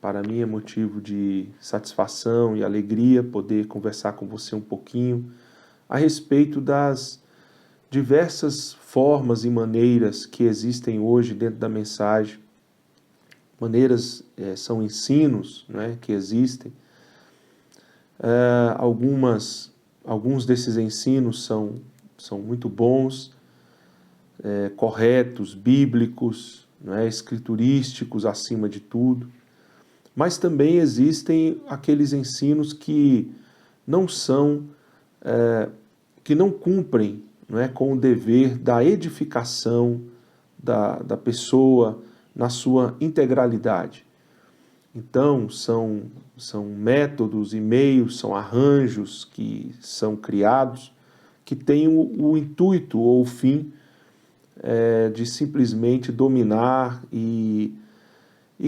Para mim é motivo de satisfação e alegria poder conversar com você um pouquinho a respeito das diversas formas e maneiras que existem hoje dentro da mensagem. Maneiras são ensinos, né, que existem. Alguns desses ensinos são muito bons, corretos, bíblicos, né, escriturísticos acima de tudo. Mas também existem aqueles ensinos que não cumprem, né, com o dever da edificação da pessoa na sua integralidade. Então, são métodos e meios, são arranjos que são criados que têm o intuito ou o fim de simplesmente dominar e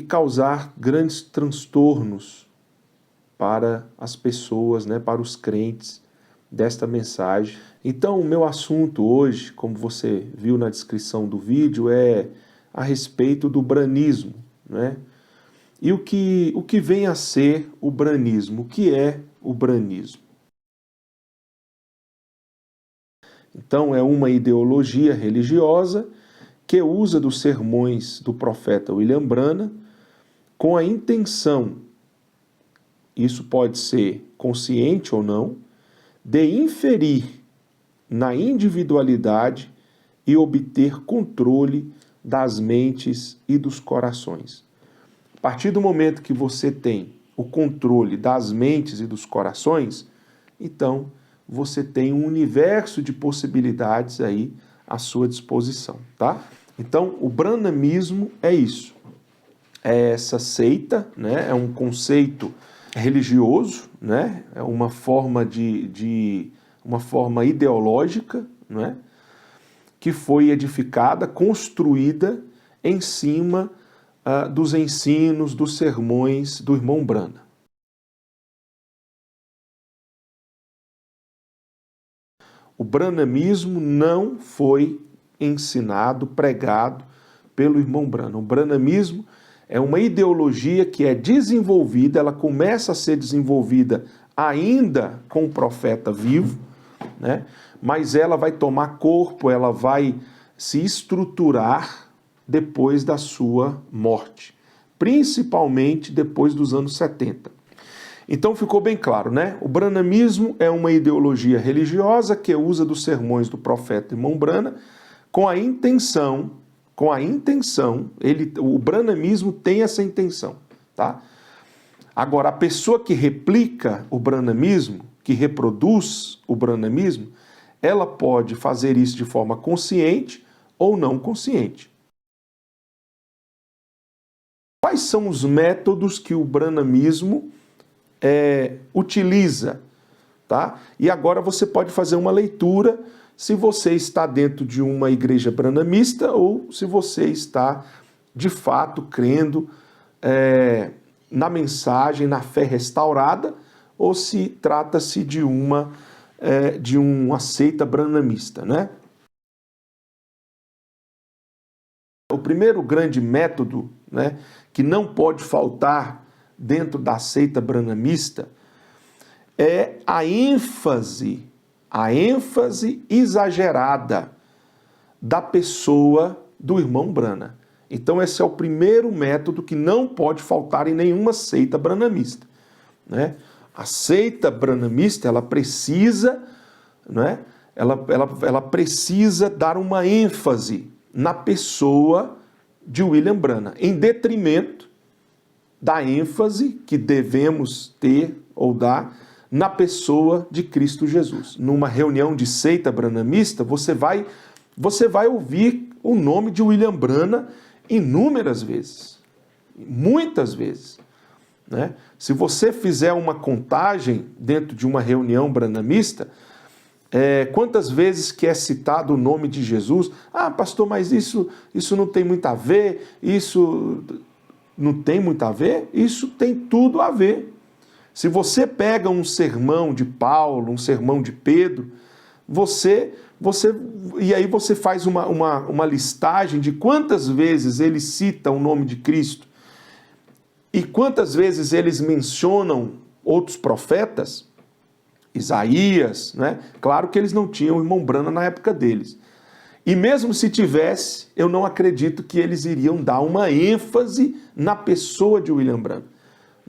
causar grandes transtornos para as pessoas, né, para os crentes desta mensagem. Então, o meu assunto hoje, como você viu na descrição do vídeo, é a respeito do branismo, né? E o que vem a ser o branismo? O que é o branismo? Então, é uma ideologia religiosa que usa dos sermões do profeta William Branham com a intenção, isso pode ser consciente ou não, de inferir na individualidade e obter controle das mentes e dos corações. A partir do momento que você tem o controle das mentes e dos corações, então você tem um universo de possibilidades aí à sua disposição, tá? Então, o branhamismo é isso. É essa seita, né? É um conceito religioso, né? É uma forma uma forma ideológica, né? Que foi edificada, construída em cima dos ensinos, dos sermões do irmão Branham. O branhamismo não foi ensinado, pregado pelo irmão Branham. O branhamismo é uma ideologia que é desenvolvida, ela começa a ser desenvolvida ainda com o profeta vivo, né? Mas ela vai tomar corpo, ela vai se estruturar depois da sua morte, principalmente depois dos anos 70. Então ficou bem claro, né? O branhamismo é uma ideologia religiosa que usa dos sermões do profeta irmão Branham com a intenção, o branhamismo tem essa intenção, tá? Agora, a pessoa que replica o branhamismo, que reproduz o branhamismo, ela pode fazer isso de forma consciente ou não consciente. Quais são os métodos que o branhamismo utiliza? Tá? E agora você pode fazer uma leitura se você está dentro de uma igreja branhamista ou se você está, de fato, crendo na mensagem, na fé restaurada, ou se trata-se de uma seita branhamista, né? O primeiro grande método, né, que não pode faltar dentro da seita branhamista é a ênfase exagerada da pessoa do irmão Branham. Então esse é o primeiro método que não pode faltar em nenhuma seita branhamista, né? A seita branhamista, ela precisa, né, ela precisa dar uma ênfase na pessoa de William Branham, em detrimento da ênfase que devemos ter ou dar na pessoa de Cristo Jesus. Numa reunião de seita branhamista, você vai ouvir o nome de William Branham inúmeras vezes, muitas vezes, né? Se você fizer uma contagem dentro de uma reunião branhamista, quantas vezes que é citado o nome de Jesus? Ah, pastor, mas isso não tem muito a ver, isso não tem muito a ver? Isso tem tudo a ver. Se você pega um sermão de Paulo, um sermão de Pedro, e aí você faz uma listagem de quantas vezes ele cita o nome de Cristo E quantas vezes eles mencionam outros profetas? Isaías, né? Claro que eles não tinham o irmão Branham na época deles. E mesmo se tivesse, eu não acredito que eles iriam dar uma ênfase na pessoa de William Branham,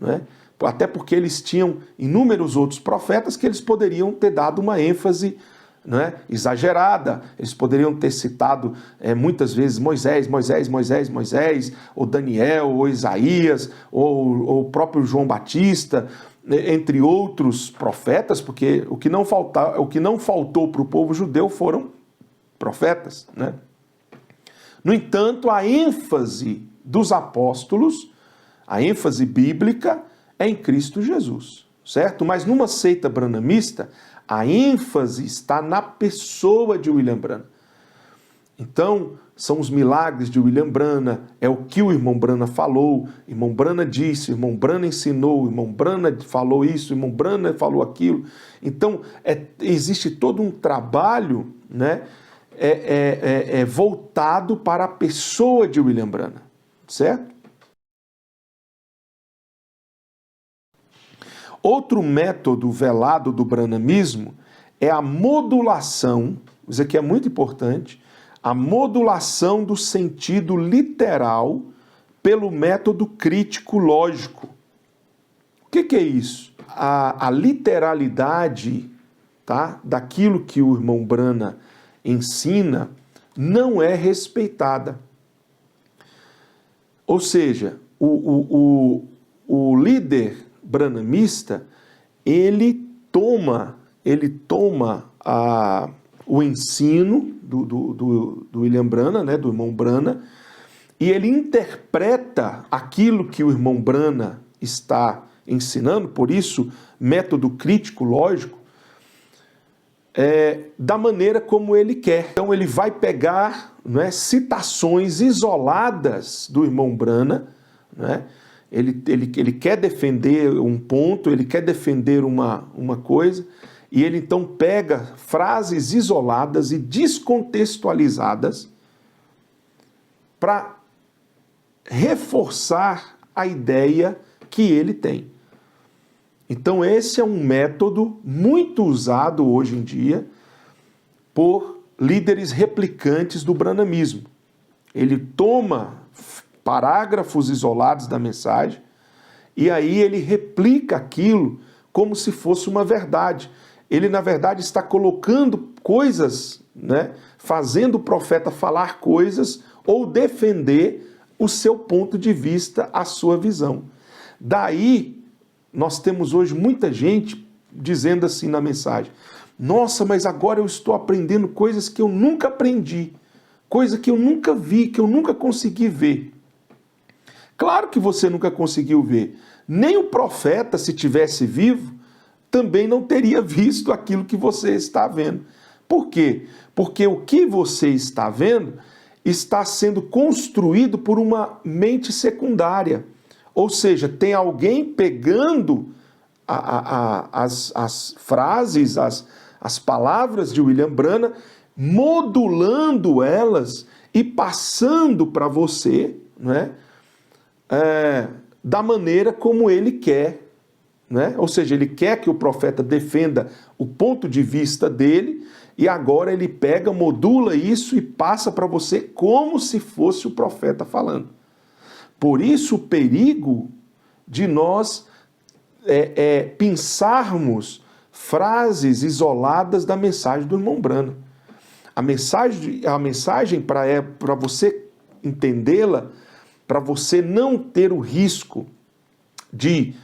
né? Até porque eles tinham inúmeros outros profetas que eles poderiam ter dado uma ênfase, né, exagerada. Eles poderiam ter citado muitas vezes Moisés, ou Daniel, ou Isaías, ou o próprio João Batista, entre outros profetas, porque o que não faltou para o povo judeu foram profetas, né? No entanto, a ênfase dos apóstolos, a ênfase bíblica, é em Cristo Jesus, certo? Mas numa seita branhamista, a ênfase está na pessoa de William Branham. Então, são os milagres de William Branham, é o que o irmão Branham falou, o irmão Branham disse, o irmão Branham ensinou, o irmão Branham falou isso, o irmão Branham falou aquilo. Então, existe todo um trabalho, né, voltado para a pessoa de William Branham, certo? Outro método velado do branhamismo é a modulação, isso aqui é muito importante, a modulação do sentido literal pelo método crítico lógico. O que é isso? A literalidade, tá, daquilo que o irmão Branham ensina não é respeitada. Ou seja, o líder branhamista, ele toma o ensino do William Branham, né, do irmão Branham, e ele interpreta aquilo que o irmão Branham está ensinando, por isso, método crítico lógico, da maneira como ele quer. Então ele vai pegar, né, citações isoladas do irmão Branham, né? Ele quer defender um ponto, ele quer defender uma coisa, e ele então pega frases isoladas e descontextualizadas para reforçar a ideia que ele tem. Então esse é um método muito usado hoje em dia por líderes replicantes do branhamismo. Ele toma parágrafos isolados da mensagem e aí ele replica aquilo como se fosse uma verdade. Ele, na verdade, está colocando coisas, né, fazendo o profeta falar coisas ou defender o seu ponto de vista, a sua visão. Daí, nós temos hoje muita gente dizendo assim na mensagem: nossa, mas agora eu estou aprendendo coisas que eu nunca aprendi, coisa que eu nunca vi, que eu nunca consegui ver. Claro que você nunca conseguiu ver. Nem o profeta, se tivesse vivo, também não teria visto aquilo que você está vendo. Por quê? Porque o que você está vendo está sendo construído por uma mente secundária. Ou seja, tem alguém pegando as frases, as palavras de William Branham, modulando elas e passando para você, né, da maneira como ele quer. Né? Ou seja, ele quer que o profeta defenda o ponto de vista dele e agora ele pega, modula isso e passa para você como se fosse o profeta falando. Por isso o perigo de nós pensarmos frases isoladas da mensagem do irmão Branham. A mensagem para você entendê-la, para você não ter o risco de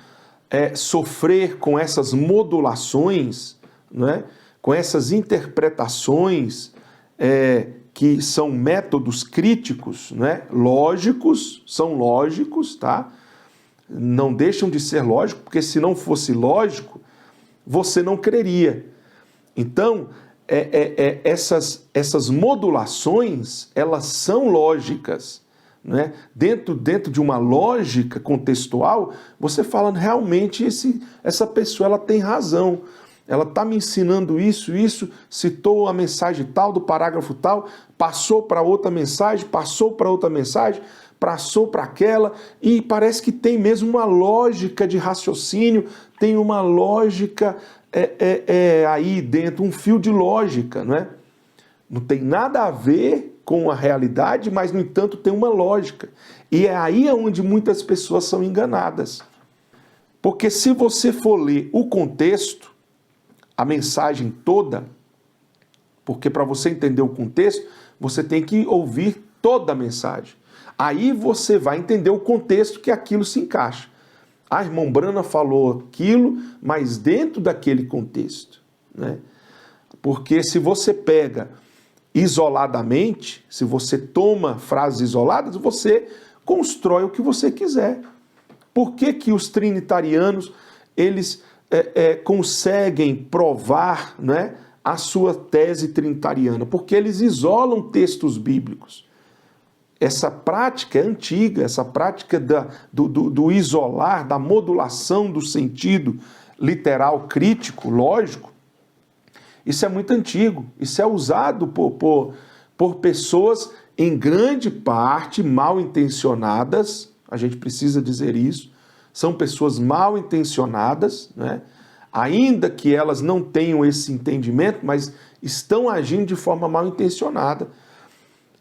sofrer com essas modulações, né, com essas interpretações que são métodos críticos, né, lógicos, são lógicos, tá? Não deixam de ser lógicos, porque se não fosse lógico, você não creria. Então, essas modulações, elas são lógicas. Né? Dentro de uma lógica contextual, você fala, realmente essa pessoa ela tem razão, ela está me ensinando isso, citou a mensagem tal, do parágrafo tal, passou para outra mensagem, passou para aquela, e parece que tem mesmo uma lógica de raciocínio, tem uma lógica aí dentro, um fio de lógica, não é? Não tem nada a ver com a realidade, mas, no entanto, tem uma lógica. E é aí onde muitas pessoas são enganadas. Porque se você for ler o contexto, a mensagem toda, porque para você entender o contexto, você tem que ouvir toda a mensagem. Aí você vai entender o contexto que aquilo se encaixa. A irmã Brana falou aquilo, mas dentro daquele contexto, né? Porque se você pega isoladamente, se você toma frases isoladas, você constrói o que você quiser. Por que que os trinitarianos, eles conseguem provar, né, a sua tese trinitariana? Porque eles isolam textos bíblicos. Essa prática é antiga, essa prática do isolar, da modulação do sentido literal, crítico, lógico, isso é muito antigo. Isso é usado por pessoas, em grande parte, mal intencionadas. A gente precisa dizer isso. São pessoas mal intencionadas, né? Ainda que elas não tenham esse entendimento, mas estão agindo de forma mal intencionada.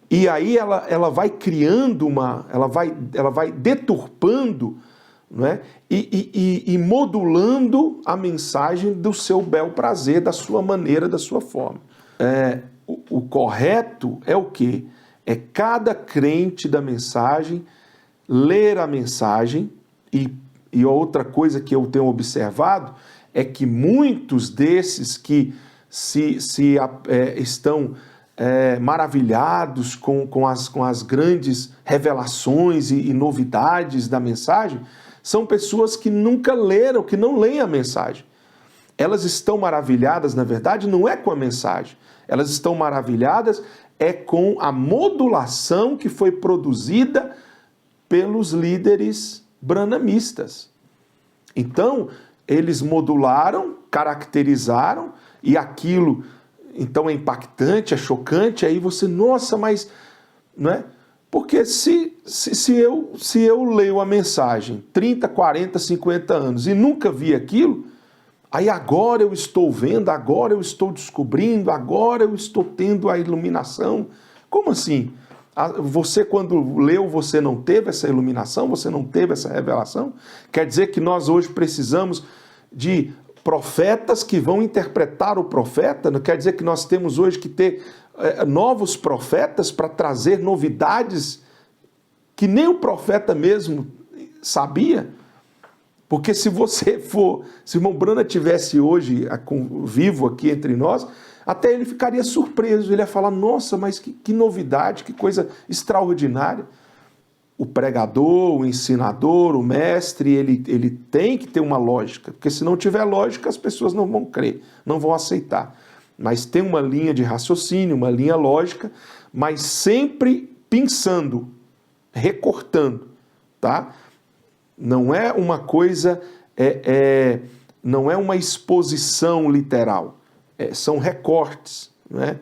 E aí ela vai criando ela vai deturpando, né? E modulando a mensagem do seu bel prazer, da sua maneira, da sua forma. O correto é o quê? É cada crente da mensagem ler a mensagem, e outra coisa que eu tenho observado é que muitos desses que estão maravilhados com as grandes revelações e novidades da mensagem, são pessoas que nunca leram, que não leem a mensagem. Elas estão maravilhadas, na verdade, não é com a mensagem. Elas estão maravilhadas com a modulação que foi produzida pelos líderes branamistas. Então, eles modularam, caracterizaram, e aquilo, então, é impactante, é chocante, aí você, nossa, mas... não é? Porque se eu leio a mensagem 30, 40, 50 anos e nunca vi aquilo, aí agora eu estou vendo, agora eu estou descobrindo, agora eu estou tendo a iluminação. Como assim? Você, quando leu, você não teve essa iluminação? Você não teve essa revelação? Quer dizer que nós hoje precisamos de profetas que vão interpretar o profeta? Não quer dizer que nós temos hoje que ter novos profetas para trazer novidades que nem o profeta mesmo sabia? Porque se o irmão Brana tivesse hoje vivo aqui entre nós, até ele ficaria surpreso, ele ia falar, nossa, mas que novidade, que coisa extraordinária. O pregador, o ensinador, o mestre, ele tem que ter uma lógica, porque se não tiver lógica, as pessoas não vão crer, não vão aceitar. Mas tem uma linha de raciocínio, uma linha lógica, mas sempre pensando, recortando, tá? Não é uma coisa, não é uma exposição literal, são recortes, né?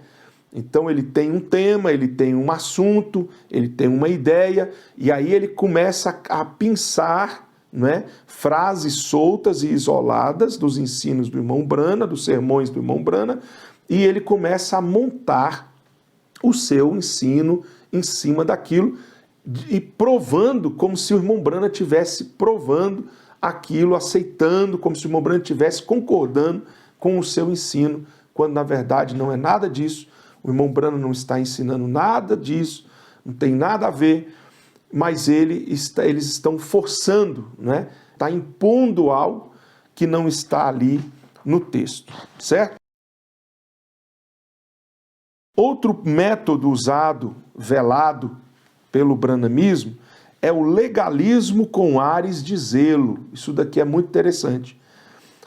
Então ele tem um tema, ele tem um assunto, ele tem uma ideia, e aí ele começa a pensar, né, frases soltas e isoladas dos ensinos do irmão Brana, dos sermões do irmão Brana, e ele começa a montar o seu ensino em cima daquilo, e provando como se o irmão Brana estivesse provando aquilo, aceitando, como se o irmão Brana estivesse concordando com o seu ensino, quando na verdade não é nada disso. O irmão Brana não está ensinando nada disso, não tem nada a ver, mas eles estão forçando, né? Está impondo algo que não está ali no texto, certo? Outro método usado, velado pelo branamismo, é o legalismo com ares de zelo. Isso daqui é muito interessante.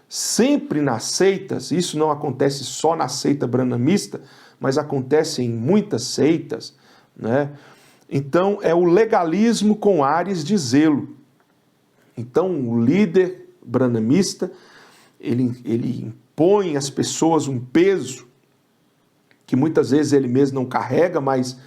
Sempre nas seitas, isso não acontece só na seita branamista, mas acontece em muitas seitas, né? Então, é o legalismo com ares de zelo. Então, o líder branamista, ele impõe às pessoas um peso que muitas vezes ele mesmo não carrega, mas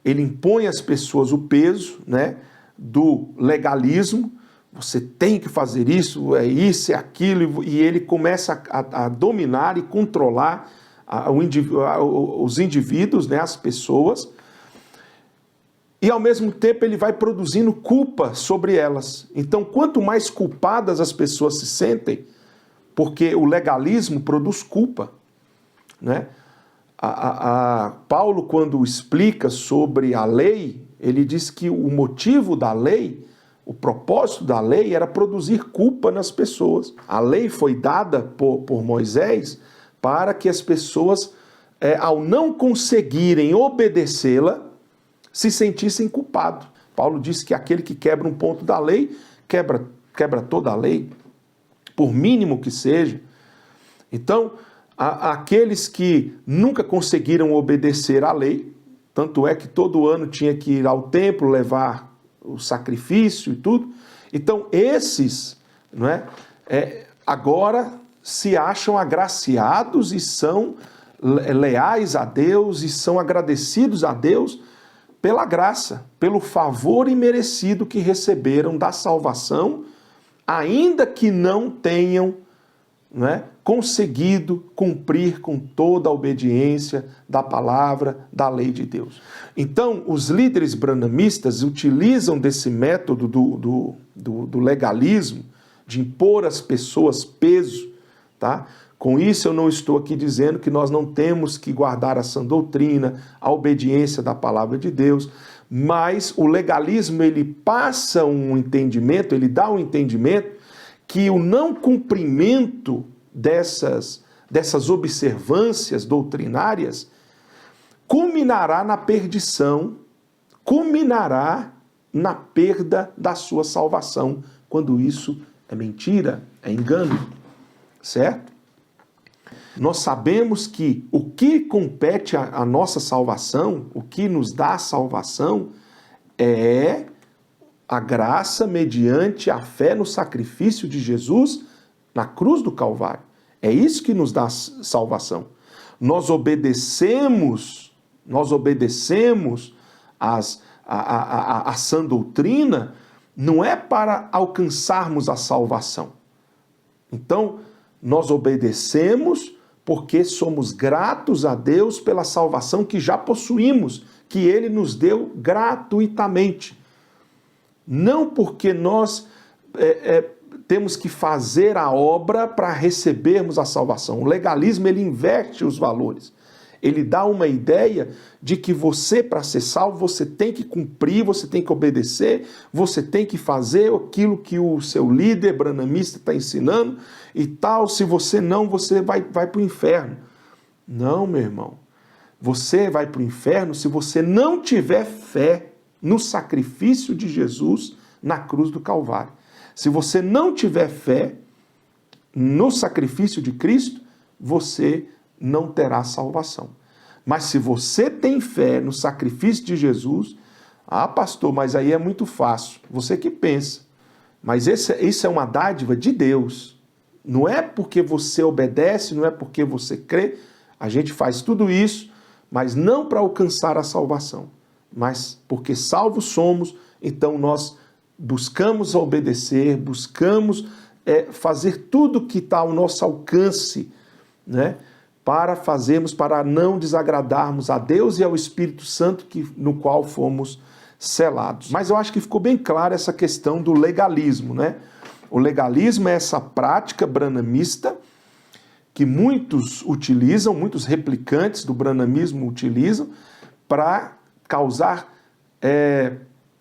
ele impõe às pessoas o peso, né? do legalismo, você tem que fazer isso, é isso, é aquilo, e ele começa a dominar e controlar os indivíduos, né, as pessoas, e ao mesmo tempo ele vai produzindo culpa sobre elas. Então, quanto mais culpadas as pessoas se sentem, porque o legalismo produz culpa, né? Paulo, quando explica sobre a lei, ele diz que o motivo da lei, o propósito da lei era produzir culpa nas pessoas. A lei foi dada por Moisés para que as pessoas, ao não conseguirem obedecê-la, se sentissem culpados. Paulo diz que aquele que quebra um ponto da lei, quebra toda a lei, por mínimo que seja. Então, aqueles que nunca conseguiram obedecer à lei, tanto é que todo ano tinha que ir ao templo levar o sacrifício e tudo. Então, esses, não é, agora se acham agraciados e são leais a Deus e são agradecidos a Deus pela graça, pelo favor imerecido que receberam da salvação, ainda que não tenham, não é, conseguido cumprir com toda a obediência da palavra, da lei de Deus. Então, os líderes branamistas utilizam desse método do legalismo, de impor às pessoas peso, tá? Com isso eu não estou aqui dizendo que nós não temos que guardar a sã doutrina, a obediência da palavra de Deus, mas o legalismo ele passa um entendimento, ele dá um entendimento que o não cumprimento dessas observâncias doutrinárias culminará na perdição, culminará na perda da sua salvação, quando isso é mentira, é engano, certo? Nós sabemos que o que compete à nossa salvação, o que nos dá a salvação, é a graça mediante a fé no sacrifício de Jesus na cruz do Calvário. É isso que nos dá salvação. Nós obedecemos a sã doutrina, não é para alcançarmos a salvação. Então, nós obedecemos porque somos gratos a Deus pela salvação que já possuímos, que Ele nos deu gratuitamente. Não porque nós temos que fazer a obra para recebermos a salvação. O legalismo, ele inverte os valores. Ele dá uma ideia de que você, para ser salvo, você tem que cumprir, você tem que obedecer, você tem que fazer aquilo que o seu líder branamista está ensinando e tal. Se você não, você vai para o inferno. Não, meu irmão. Você vai para o inferno se você não tiver fé no sacrifício de Jesus na cruz do Calvário. Se você não tiver fé no sacrifício de Cristo, você não terá salvação. Mas se você tem fé no sacrifício de Jesus, pastor, mas aí é muito fácil. Você que pensa. Mas isso é uma dádiva de Deus. Não é porque você obedece, não é porque você crê. A gente faz tudo isso, mas não para alcançar a salvação. Mas porque salvos somos, então nós buscamos obedecer, buscamos fazer tudo que está ao nosso alcance, né? Para não desagradarmos a Deus e ao Espírito Santo no qual fomos selados. Mas eu acho que ficou bem clara essa questão do legalismo, né? O legalismo é essa prática branamista que muitos utilizam, muitos replicantes do branamismo utilizam para causar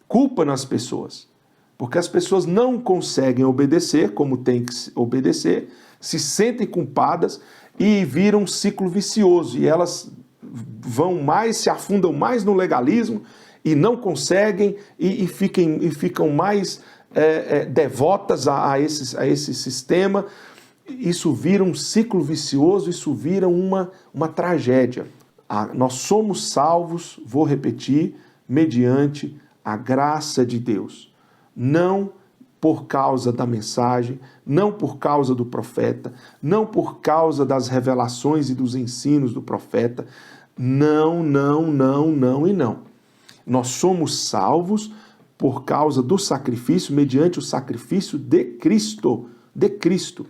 culpa nas pessoas. Porque as pessoas não conseguem obedecer como tem que obedecer, se sentem culpadas e viram um ciclo vicioso. E elas se afundam mais no legalismo e não conseguem e ficam mais devotas a esse sistema. Isso vira um ciclo vicioso, isso vira uma tragédia. Nós somos salvos, vou repetir, mediante a graça de Deus. Não por causa da mensagem, não por causa do profeta, não por causa das revelações e dos ensinos do profeta. Não, não, não, não e não. Nós somos salvos por causa do sacrifício, mediante o sacrifício de Cristo. De Cristo.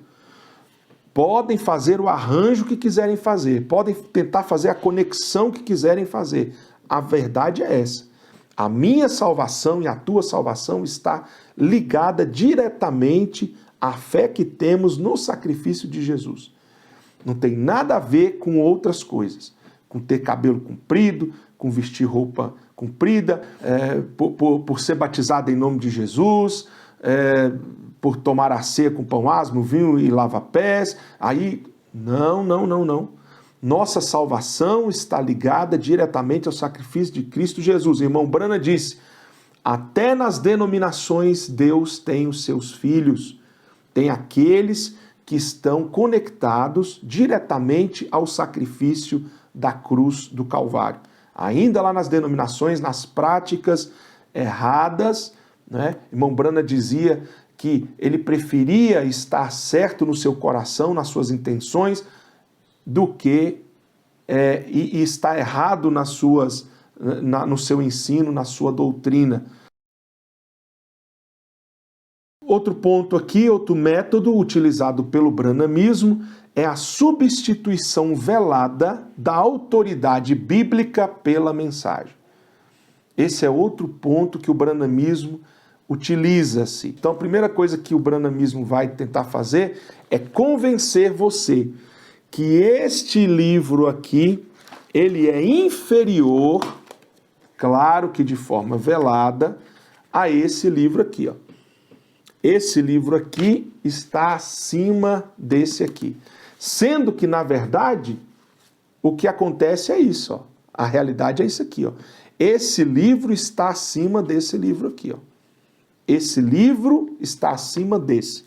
Podem fazer o arranjo que quiserem fazer, podem tentar fazer a conexão que quiserem fazer. A verdade é essa. A minha salvação e a tua salvação está ligada diretamente à fé que temos no sacrifício de Jesus. Não tem nada a ver com outras coisas. Com ter cabelo comprido, com vestir roupa comprida, por ser batizado em nome de Jesus, por tomar a ceia com pão asmo, vinho e lava-pés. Aí, não. Nossa salvação está ligada diretamente ao sacrifício de Cristo Jesus. O irmão Brana disse, até nas denominações Deus tem os seus filhos. Tem aqueles que estão conectados diretamente ao sacrifício da cruz do Calvário. Ainda lá nas denominações, nas práticas erradas, né? Irmão Brana dizia que ele preferia estar certo no seu coração, nas suas intenções, do que e estar errado no seu ensino, na sua doutrina. Outro ponto aqui, outro método utilizado pelo branamismo é a substituição velada da autoridade bíblica pela mensagem. Esse é outro ponto que o branamismo utiliza-se. Então a primeira coisa que o branamismo vai tentar fazer é convencer você que este livro aqui, ele é inferior, claro que de forma velada, a esse livro aqui, ó. Esse livro aqui está acima desse aqui. Sendo que, na verdade, o que acontece é isso, ó. A realidade é isso aqui, ó. Esse livro está acima desse livro aqui, ó. Esse livro está acima desse.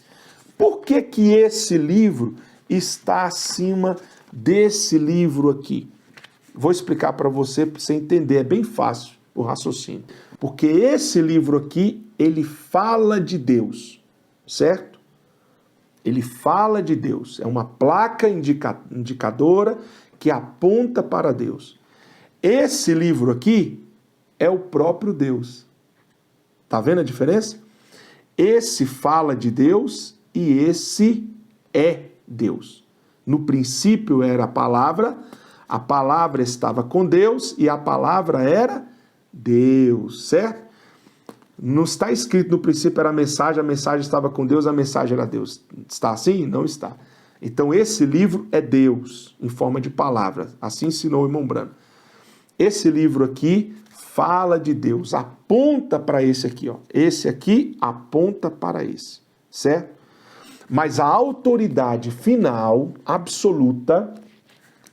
Por que que esse livro está acima desse livro aqui? Vou explicar para você entender, é bem fácil o raciocínio. Porque esse livro aqui, ele fala de Deus, certo? Ele fala de Deus, é uma placa indicadora que aponta para Deus. Esse livro aqui é o próprio Deus. Tá vendo a diferença? Esse fala de Deus e esse é Deus. No princípio era a palavra estava com Deus e a palavra era Deus, certo? Não está escrito no princípio era a mensagem estava com Deus, a mensagem era Deus. Está assim? Não está. Então esse livro é Deus, em forma de palavra. Assim ensinou o irmão Brana. Esse livro aqui fala de Deus, aponta para esse aqui, ó. Esse aqui aponta para esse, certo? Mas a autoridade final, absoluta,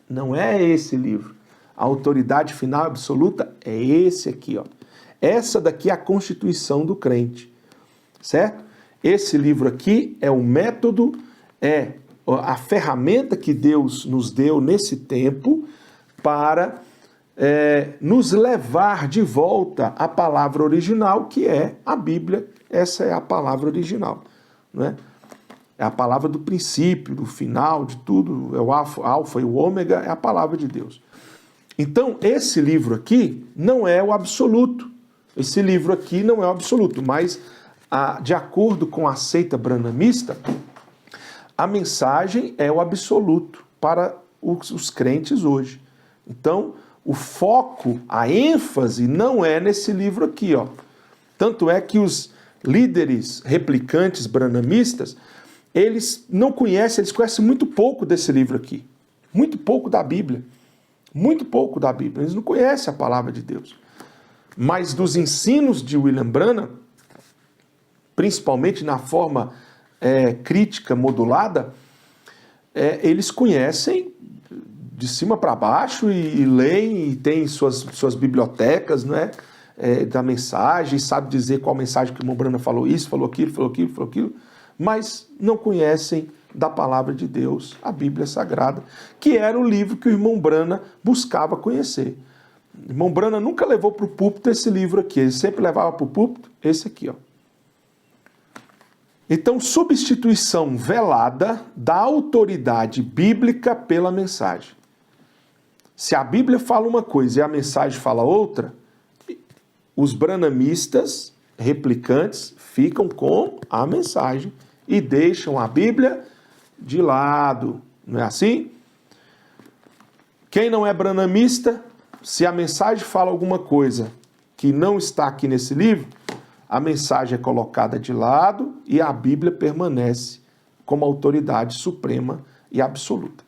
não é esse livro. A autoridade final absoluta é esse aqui, ó. Essa daqui é a constituição do crente, certo? Esse livro aqui é o método, é a ferramenta que Deus nos deu nesse tempo para nos levar de volta à palavra original, que é a Bíblia. Essa é a palavra original, não é? É a palavra do princípio, do final, de tudo, é o alfa e o ômega, é a palavra de Deus. Então, esse livro aqui não é o absoluto. Esse livro aqui não é o absoluto, mas de acordo com a seita branamista, a mensagem é o absoluto para os crentes hoje. Então, o foco, a ênfase não é nesse livro aqui, ó. Tanto é que os líderes replicantes branamistas, eles não conhecem, eles conhecem muito pouco desse livro aqui. Muito pouco da Bíblia. Muito pouco da Bíblia. Eles não conhecem a palavra de Deus. Mas dos ensinos de William Branham, principalmente na forma crítica modulada, eles conhecem de cima para baixo e leem e têm suas bibliotecas, não é? Da mensagem, sabe dizer qual mensagem que o irmão Branham falou isso, falou aquilo, mas não conhecem da palavra de Deus, a Bíblia Sagrada, que era o livro que o irmão Branham buscava conhecer. O irmão Branham nunca levou para o púlpito esse livro aqui, ele sempre levava para o púlpito esse aqui, ó. Então, substituição velada da autoridade bíblica pela mensagem. Se a Bíblia fala uma coisa e a mensagem fala outra, os branamistas replicantes ficam com a mensagem e deixam a Bíblia de lado. Não é assim? Quem não é branamista, se a mensagem fala alguma coisa que não está aqui nesse livro, a mensagem é colocada de lado e a Bíblia permanece como autoridade suprema e absoluta.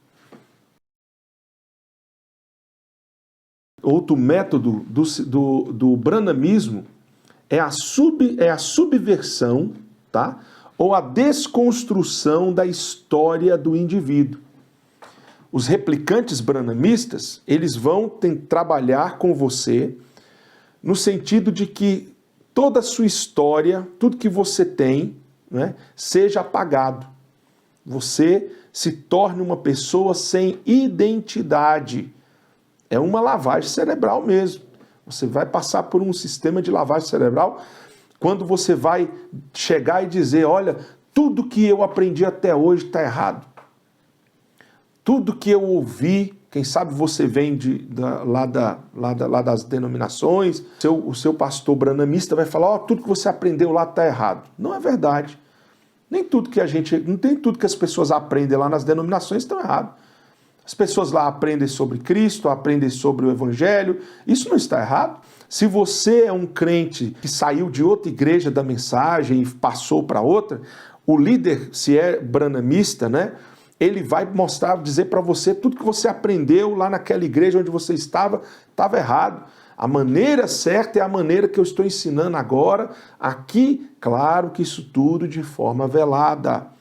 Outro método do branamismo é a subversão, tá? Ou a desconstrução da história do indivíduo. Os replicantes branamistas, eles vão trabalhar com você no sentido de que toda a sua história, tudo que você tem, né, seja apagado. Você se torne uma pessoa sem identidade. É uma lavagem cerebral mesmo. Você vai passar por um sistema de lavagem cerebral quando você vai chegar e dizer, olha, tudo que eu aprendi até hoje está errado. Tudo que eu ouvi, quem sabe você vem lá das denominações, o seu pastor branamista vai falar, tudo que você aprendeu lá está errado. Não é verdade. Nem tudo que as pessoas aprendem lá nas denominações estão errado. As pessoas lá aprendem sobre Cristo, aprendem sobre o Evangelho, isso não está errado. Se você é um crente que saiu de outra igreja da mensagem e passou para outra, o líder, se é branamista, né, ele vai dizer para você tudo que você aprendeu lá naquela igreja onde você estava errado. A maneira certa é a maneira que eu estou ensinando agora, aqui, claro que isso tudo de forma velada.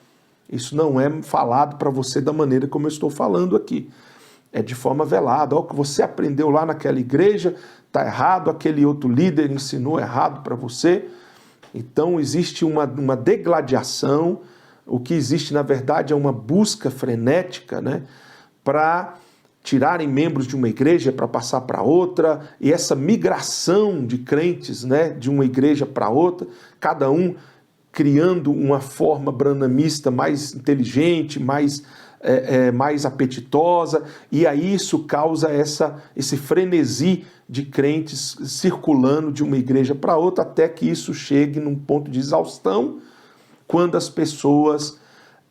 Isso não é falado para você da maneira como eu estou falando aqui. É de forma velada. O que você aprendeu lá naquela igreja está errado, aquele outro líder ensinou errado para você. Então existe uma degladiação. O que existe, na verdade, é uma busca frenética, né, para tirarem membros de uma igreja para passar para outra, e essa migração de crentes, né, de uma igreja para outra, cada um criando uma forma branamista mais inteligente, mais apetitosa, e aí isso causa esse frenesi de crentes circulando de uma igreja para outra, até que isso chegue num ponto de exaustão, quando as pessoas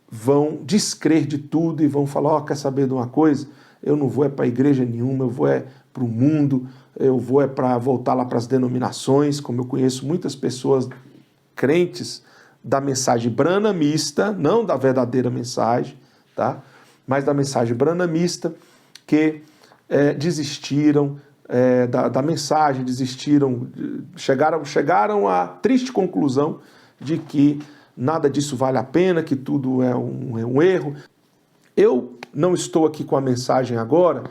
vão descrer de tudo e vão falar, quer saber de uma coisa? Eu não vou para a igreja nenhuma, eu vou para o mundo, eu vou para voltar lá para as denominações, como eu conheço muitas pessoas crentes da mensagem branamista, não da verdadeira mensagem, tá? Mas da mensagem branamista, que desistiram da mensagem, chegaram à triste conclusão de que nada disso vale a pena, que tudo é um erro. Eu não estou aqui com a mensagem agora,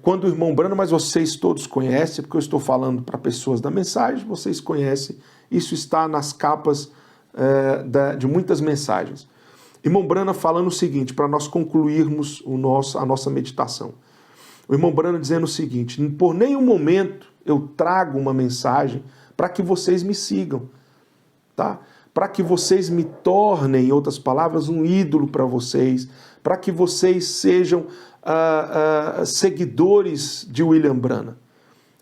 quando o irmão Branham, mas vocês todos conhecem, porque eu estou falando para pessoas da mensagem, vocês conhecem, isso está nas capas de muitas mensagens. Irmão Branham falando o seguinte, para nós concluirmos a nossa meditação. O irmão Branham dizendo o seguinte, por nenhum momento eu trago uma mensagem para que vocês me sigam, tá? Para que vocês me tornem, em outras palavras, um ídolo para vocês, para que vocês sejam seguidores de William Branham.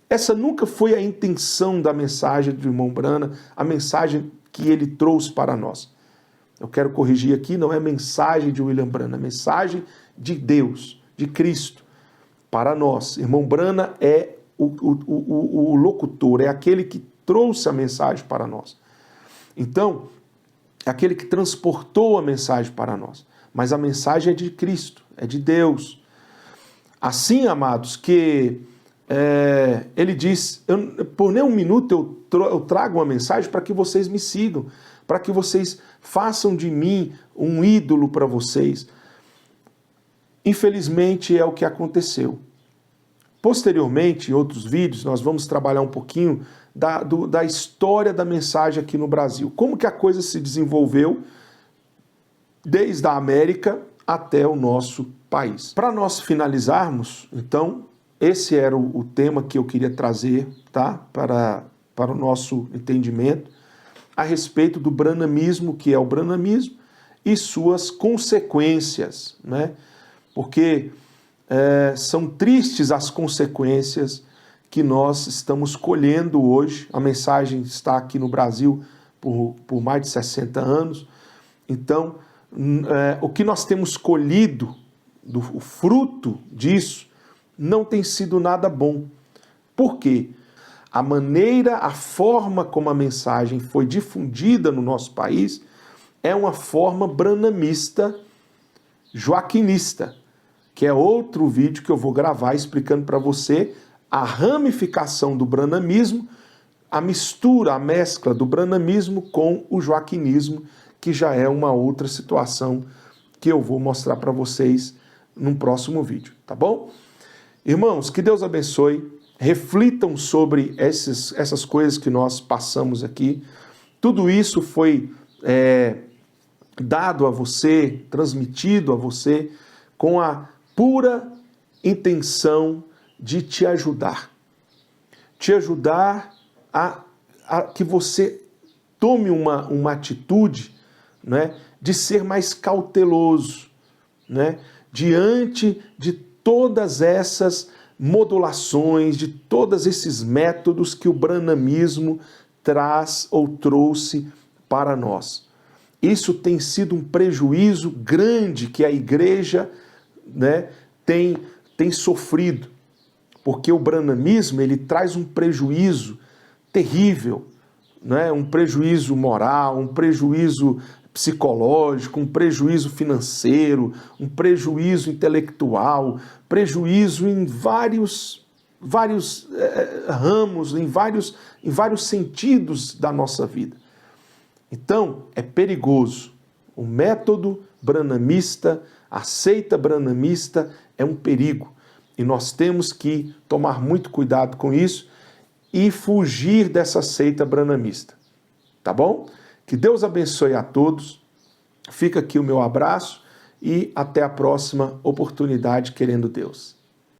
Essa nunca foi a intenção da mensagem do irmão Branham, a mensagem que ele trouxe para nós. Eu quero corrigir aqui, não é mensagem de William Branham, é mensagem de Deus, de Cristo, para nós. Irmão Branham é o locutor, é aquele que trouxe a mensagem para nós. Então, é aquele que transportou a mensagem para nós. Mas a mensagem é de Cristo, é de Deus. Assim, amados, que ele diz, por nenhum minuto eu trago uma mensagem para que vocês me sigam, para que vocês façam de mim um ídolo para vocês. Infelizmente é o que aconteceu. Posteriormente, em outros vídeos, nós vamos trabalhar um pouquinho da história da mensagem aqui no Brasil. Como que a coisa se desenvolveu desde a América até o nosso país. Para nós finalizarmos, então, esse era o tema que eu queria trazer, tá? Para o nosso entendimento, a respeito do branamismo, que é o branamismo, e suas consequências, né? Porque são tristes as consequências que nós estamos colhendo hoje. A mensagem está aqui no Brasil por mais de 60 anos. Então, o que nós temos colhido, o fruto disso, não tem sido nada bom. Por quê? A forma como a mensagem foi difundida no nosso país é uma forma branamista, joaquinista, que é outro vídeo que eu vou gravar explicando para você a ramificação do branamismo, a mistura, a mescla do branamismo com o joaquinismo, que já é uma outra situação que eu vou mostrar para vocês num próximo vídeo, tá bom? Irmãos, que Deus abençoe, reflitam sobre essas coisas que nós passamos aqui. Tudo isso foi dado a você, transmitido a você, com a pura intenção de te ajudar. Te ajudar a que você tome uma atitude, né, de ser mais cauteloso, né, diante de todas essas modulações, de todos esses métodos que o branamismo traz ou trouxe para nós. Isso tem sido um prejuízo grande que a igreja, né, tem sofrido, porque o branamismo ele traz um prejuízo terrível, né, um prejuízo moral, um prejuízo psicológico, um prejuízo financeiro, um prejuízo intelectual, prejuízo em vários ramos, em vários sentidos da nossa vida. Então, é perigoso. O método branamista, a seita branamista é um perigo. E nós temos que tomar muito cuidado com isso e fugir dessa seita branamista. Tá bom? Que Deus abençoe a todos. Fica aqui o meu abraço e até a próxima oportunidade, querendo Deus.